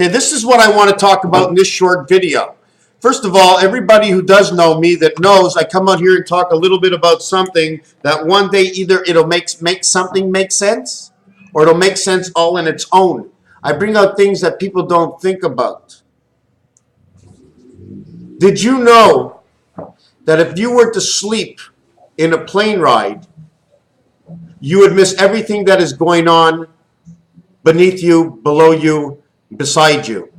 Okay, this is what I want to talk about in this short video. First of all, everybody who does know me that knows I come out here and talk a little bit about something that one day either it'll make something make sense or it'll make sense all in its own. I bring out things that people don't think about. Did you know that if you were to sleep in a plane ride, you would miss everything that is going on beneath you, below you, beside you?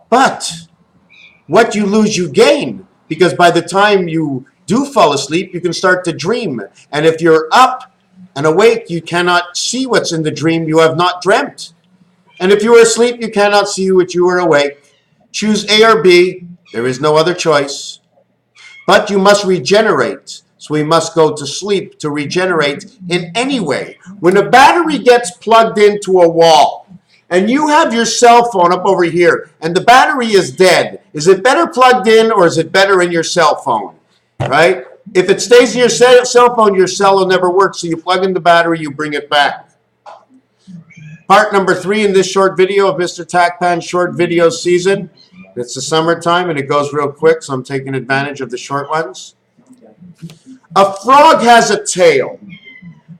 But what you lose, you gain, because by the time you do fall asleep, you can start to dream. And if you're up and awake, you cannot see what's in the dream you have not dreamt. And if you are asleep, you cannot see what you are awake. Choose A or B. There is no other choice. But you must regenerate. So we must go to sleep to regenerate in any way. When a battery gets plugged into a wall, and you have your cell phone up over here, and the battery is dead, is it better plugged in or is it better in your cell phone? Right? If it stays in your cell phone, your cell will never work. So you plug in the battery, you bring it back. Part number 3 in this short video of Mr. Tacpan's short video season. It's the summertime and it goes real quick, so I'm taking advantage of the short ones. A frog has a tail,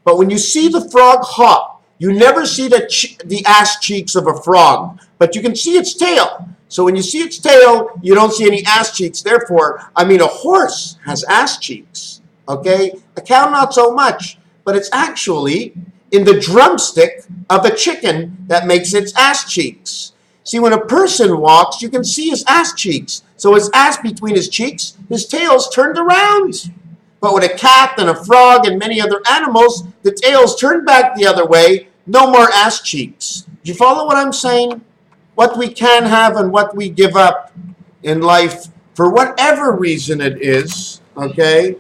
but when you see the frog hop, you never see the ass cheeks of a frog, but you can see its tail. So when you see its tail, you don't see any ass cheeks. Therefore, a horse has ass cheeks, okay? A cow, not so much, but it's actually in the drumstick of a chicken that makes its ass cheeks. See, when a person walks, you can see his ass cheeks. So his ass between his cheeks, his tail's turned around. But with a cat and a frog and many other animals, the tail's turned back the other way. No more ass cheeks. Do you follow what I'm saying? What we can have and what we give up in life, for whatever reason it is, okay?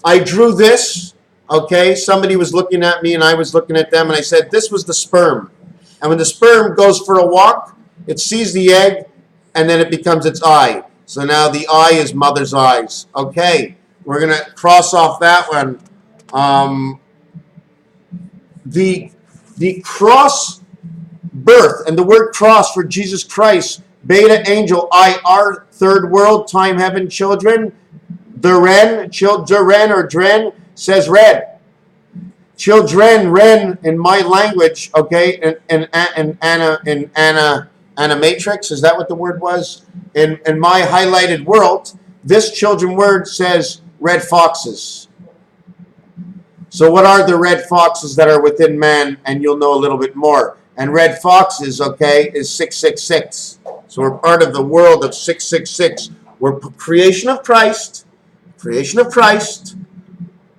I drew this, okay? Somebody was looking at me and I was looking at them, and I said, this was the sperm. And when the sperm goes for a walk, it sees the egg, and then it becomes its eye. So now the eye is mother's eyes. Okay. We're going to cross off that one. The cross birth, and the word cross for Jesus Christ, beta angel, IR, third world, time, heaven, children, Duren or Dren, says red. Children, ren, in my language, okay, in animatrix, is that what the word was? In my highlighted world, this children word says red foxes. So what are the red foxes that are within man? And you'll know a little bit more. And red foxes, okay, is 666. So we're part of the world of 666. We're creation of Christ. Creation of Christ.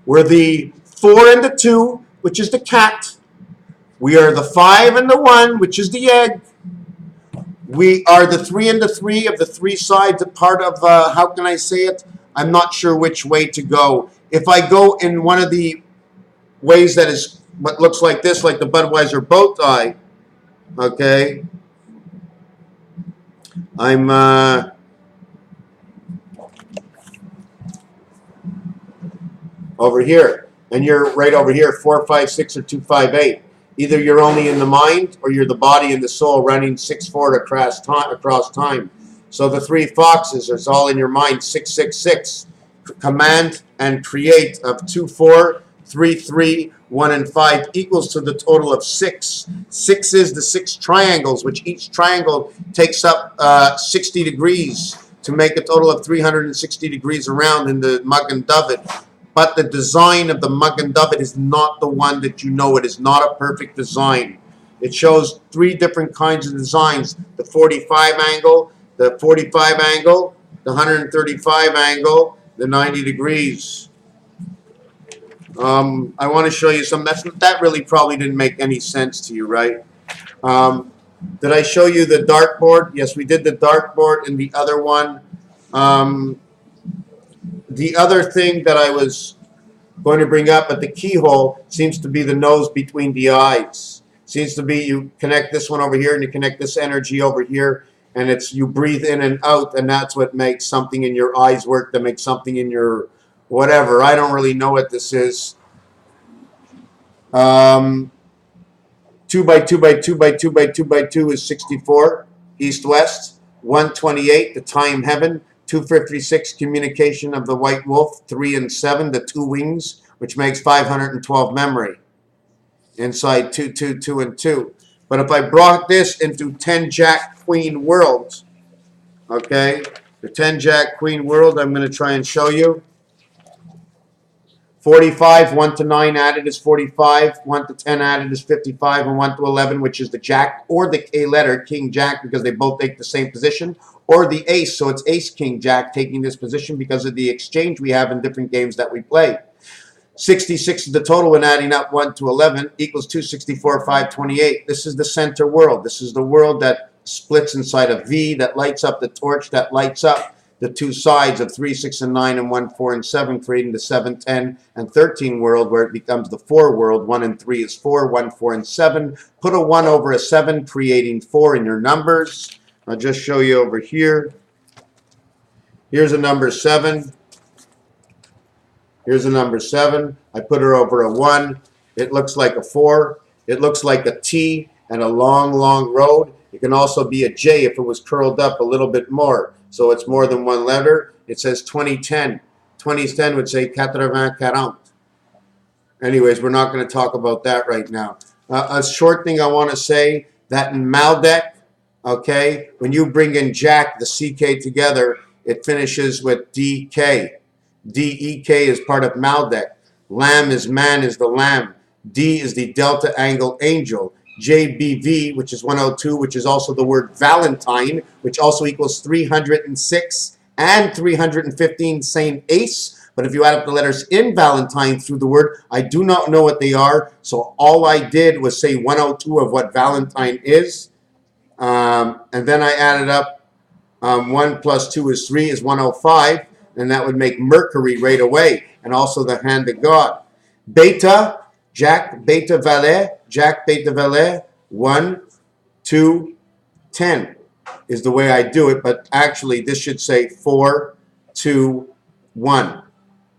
We're the 4 and the 2, which is the cat. We are the 5 and the 1, which is the egg. We are the 3 and the 3 of the 3 sides, a part of, how can I say it? I'm not sure which way to go. If I go in one of the ways that is what looks like this, like the Budweiser bow tie, okay, I'm over here, and you're right over here, 4, 5, 6, or 2, 5, 8. Either you're only in the mind, or you're the body and the soul running 6 forward across time. So the 3 foxes is all in your mind. 666, command and create of 2, 4, 3, 3, 1, and 5 equals to the total of 6. 6 is the 6 triangles, which each triangle takes up 60 degrees to make a total of 360 degrees around in the Magen David. But the design of the Magen David is not the one that you know. It is not a perfect design. It shows 3 different kinds of designs. The 45 angle, the 45 angle, the 135 angle, the 90 degrees. I want to show you some. That really probably didn't make any sense to you, right? Did I show you the dartboard? Yes, we did the dartboard in the other one. The other thing that I was going to bring up at the keyhole seems to be the nose between the eyes. Seems to be you connect this one over here and you connect this energy over here, and it's you breathe in and out, and that's what makes something in your eyes work, that makes something in your whatever. I don't really know what this is. 2 by 2 by 2 by 2 by 2 by 2 is 64, east-west. 128, the time heaven. 256, communication of the white wolf. 3 and 7, the two wings, which makes 512 memory. Inside 2, 2, 2, and 2. But if I brought this into 10 Jack Queen worlds, okay, the 10 Jack Queen world, I'm going to try and show you. 45, 1 to 9 added is 45, 1 to 10 added is 55, and 1 to 11, which is the Jack or the K letter, King Jack, because they both take the same position, or the Ace, so it's Ace King Jack taking this position because of the exchange we have in different games that we play. 66 is the total when adding up 1 to 11 equals 264, 528. This is the center world. This is the world that splits inside a V, that lights up the torch, that lights up the two sides of 3, 6, and 9, and 1, 4, and 7, creating the 7, 10, and 13 world, where it becomes the 4 world. 1 and 3 is 4, 1, 4, and 7. Put a 1 over a 7, creating 4 in your numbers. I'll just show you over here. Here's a number 7. Here's a number 7. I put her over a 1. It looks like a 4. It looks like a T and a long, long road. It can also be a J if it was curled up a little bit more. So it's more than one letter. It says 2010. 2010 would say 80-40. Anyways, we're not going to talk about that right now. A short thing I want to say, that in Maldek, okay, when you bring in Jack, the CK together, it finishes with DK. DEK is part of Maldek. Lamb is man is the lamb. D is the delta angle angel. JBV, which is 102, which is also the word Valentine, which also equals 306 and 315, same ace. But if you add up the letters in Valentine through the word, I do not know what they are. So all I did was say 102 of what Valentine is. And then I added up 1 plus 2 is 3 is 105. And that would make Mercury right away. And also the hand of God. Beta, Jack, Beta, Valet, Jack, Beta, Valet, 1, 2, 10 is the way I do it. But actually, this should say 4, 2, 1.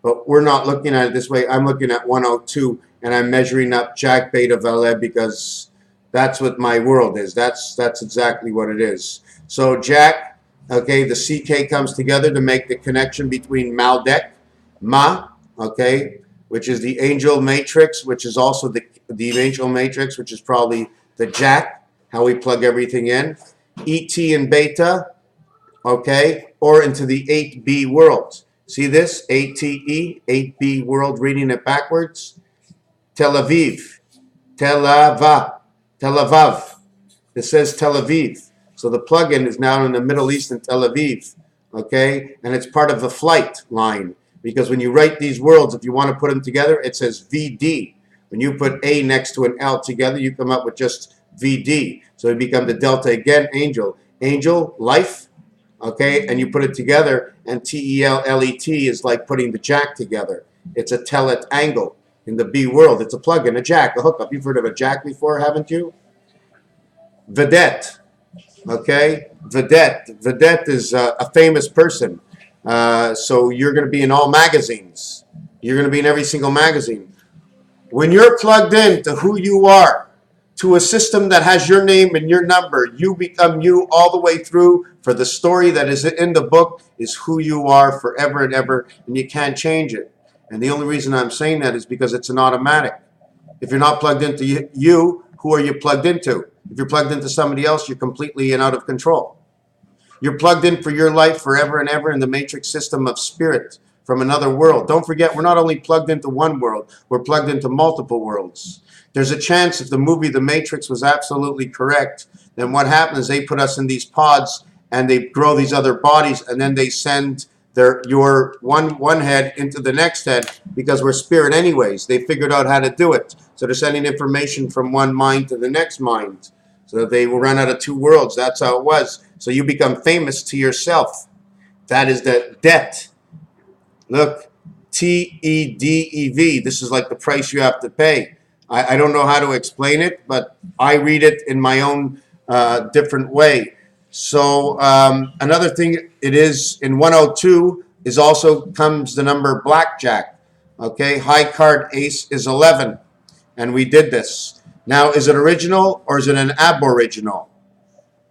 But we're not looking at it this way. I'm looking at 102, and I'm measuring up Jack, Beta, Valet, because that's what my world is. That's exactly what it is. So Jack, okay, the CK comes together to make the connection between Maldek, Ma, okay, which is the angel matrix, which is also the angel matrix, which is probably the Jack, how we plug everything in. ET and Beta, okay, or into the 8B world. See this? ATE, 8B world, reading it backwards. Tel Aviv, Tel Avav. It says Tel Aviv. So the plug-in is now in the Middle East in Tel Aviv, okay? And it's part of the flight line. Because when you write these worlds, if you want to put them together, it says VD. When you put A next to an L together, you come up with just VD. So it becomes the delta again, angel. Angel, life, okay? And you put it together, and TELLET is like putting the Jack together. It's a telet angle in the B world. It's a plug-in, a Jack, a hookup. You've heard of a Jack before, haven't you? Vedette, okay? Vedette. Vedette is a famous person. So you're going to be in all magazines. You're going to be in every single magazine. When you're plugged in to who you are, to a system that has your name and your number, you become you all the way through. For the story that is in the book is who you are forever and ever, and you can't change it. And the only reason I'm saying that is because it's an automatic. If you're not plugged into you, who are you plugged into? If you're plugged into somebody else, you're completely and out of control. You're plugged in for your life forever and ever in the matrix system of spirit from another world. Don't forget, we're not only plugged into one world, we're plugged into multiple worlds. There's a chance if the movie The Matrix was absolutely correct, then what happens is they put us in these pods and they grow these other bodies, and then they send your one head into the next head, because we're spirit anyways. They figured out how to do it. So they're sending information from one mind to the next mind. So that they will run out of two worlds. That's how it was. So you become famous to yourself. That is the debt. Look, TEDEV. This is like the price you have to pay. I don't know how to explain it, but I read it in my own different way. So another thing it is in 102 is also comes the number blackjack. Okay, high card ace is 11, and we did this. Now, is it original or is it an aboriginal?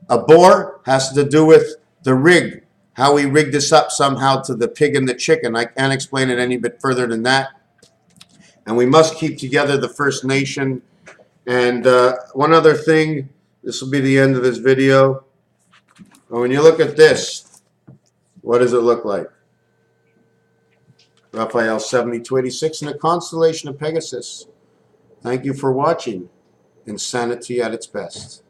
Abor has to do with the rig, how we rig this up somehow to the pig and the chicken. I can't explain it any bit further than that. And we must keep together the First Nation. And one other thing, this will be the end of this video. When you look at this, what does it look like? Raphael 7286 in the constellation of Pegasus. Thank you for watching. Insanity at its best.